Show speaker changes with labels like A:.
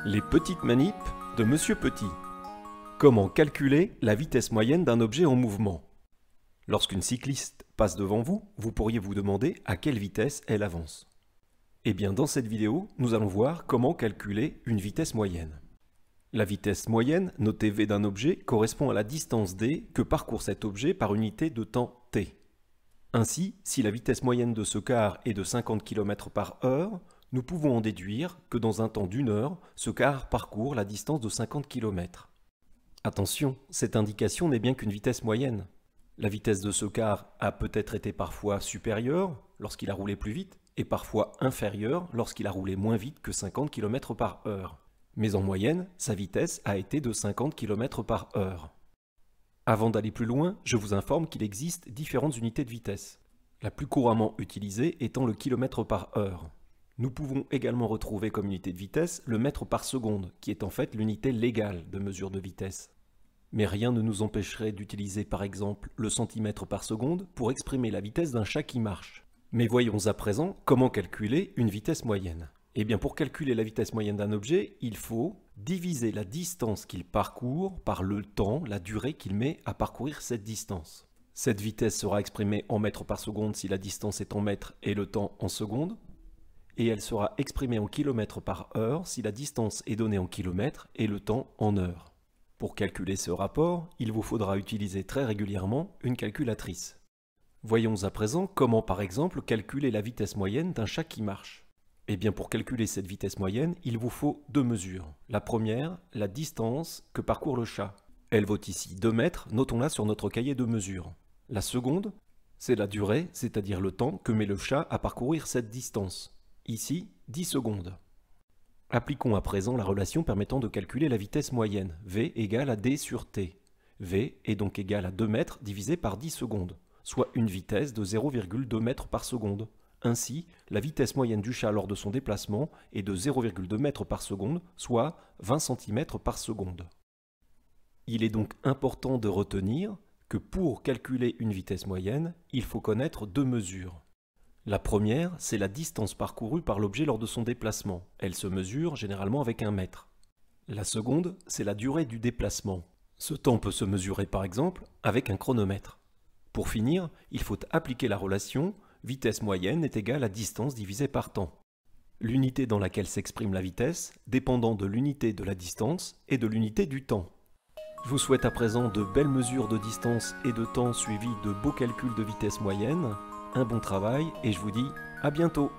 A: Les petites manips de Monsieur Petit. Comment calculer la vitesse moyenne d'un objet en mouvement? Lorsqu'une cycliste passe devant vous, vous pourriez vous demander à quelle vitesse elle avance. Eh bien, dans cette vidéo, nous allons voir comment calculer une vitesse moyenne. La vitesse moyenne, notée V d'un objet, correspond à la distance d que parcourt cet objet par unité de temps t. Ainsi, si la vitesse moyenne de ce car est de 50 km/h, nous pouvons en déduire que dans un temps d'une heure, ce car parcourt la distance de 50 km. Attention, cette indication n'est bien qu'une vitesse moyenne. La vitesse de ce car a peut-être été parfois supérieure lorsqu'il a roulé plus vite et parfois inférieure lorsqu'il a roulé moins vite que 50 km/h. Mais en moyenne, sa vitesse a été de 50 km/h. Avant d'aller plus loin, je vous informe qu'il existe différentes unités de vitesse. La plus couramment utilisée étant le km/h. Nous pouvons également retrouver comme unité de vitesse le mètre par seconde, qui est en fait l'unité légale de mesure de vitesse. Mais rien ne nous empêcherait d'utiliser par exemple le centimètre par seconde pour exprimer la vitesse d'un chat qui marche. Mais voyons à présent comment calculer une vitesse moyenne. Eh bien, pour calculer la vitesse moyenne d'un objet, il faut diviser la distance qu'il parcourt par le temps, la durée qu'il met à parcourir cette distance. Cette vitesse sera exprimée en mètres par seconde si la distance est en mètres et le temps en secondes. Et elle sera exprimée en kilomètres par heure si la distance est donnée en kilomètres et le temps en heures. Pour calculer ce rapport, il vous faudra utiliser très régulièrement une calculatrice. Voyons à présent comment par exemple calculer la vitesse moyenne d'un chat qui marche. Eh bien, pour calculer cette vitesse moyenne, il vous faut deux mesures. La première, la distance que parcourt le chat. Elle vaut ici 2 mètres, notons-la sur notre cahier de mesure. La seconde, c'est la durée, c'est-à-dire le temps que met le chat à parcourir cette distance. Ici, 10 secondes. Appliquons à présent la relation permettant de calculer la vitesse moyenne, V égale à D sur T. V est donc égal à 2 mètres divisé par 10 secondes, soit une vitesse de 0,2 mètres par seconde. Ainsi, la vitesse moyenne du chat lors de son déplacement est de 0,2 mètres par seconde, soit 20 cm par seconde. Il est donc important de retenir que pour calculer une vitesse moyenne, il faut connaître deux mesures. La première, c'est la distance parcourue par l'objet lors de son déplacement. Elle se mesure généralement avec un mètre. La seconde, c'est la durée du déplacement. Ce temps peut se mesurer par exemple avec un chronomètre. Pour finir, il faut appliquer la relation vitesse moyenne est égale à distance divisée par temps. L'unité dans laquelle s'exprime la vitesse dépendant de l'unité de la distance et de l'unité du temps. Je vous souhaite à présent de belles mesures de distance et de temps suivies de beaux calculs de vitesse moyenne. Un bon travail et je vous dis à bientôt.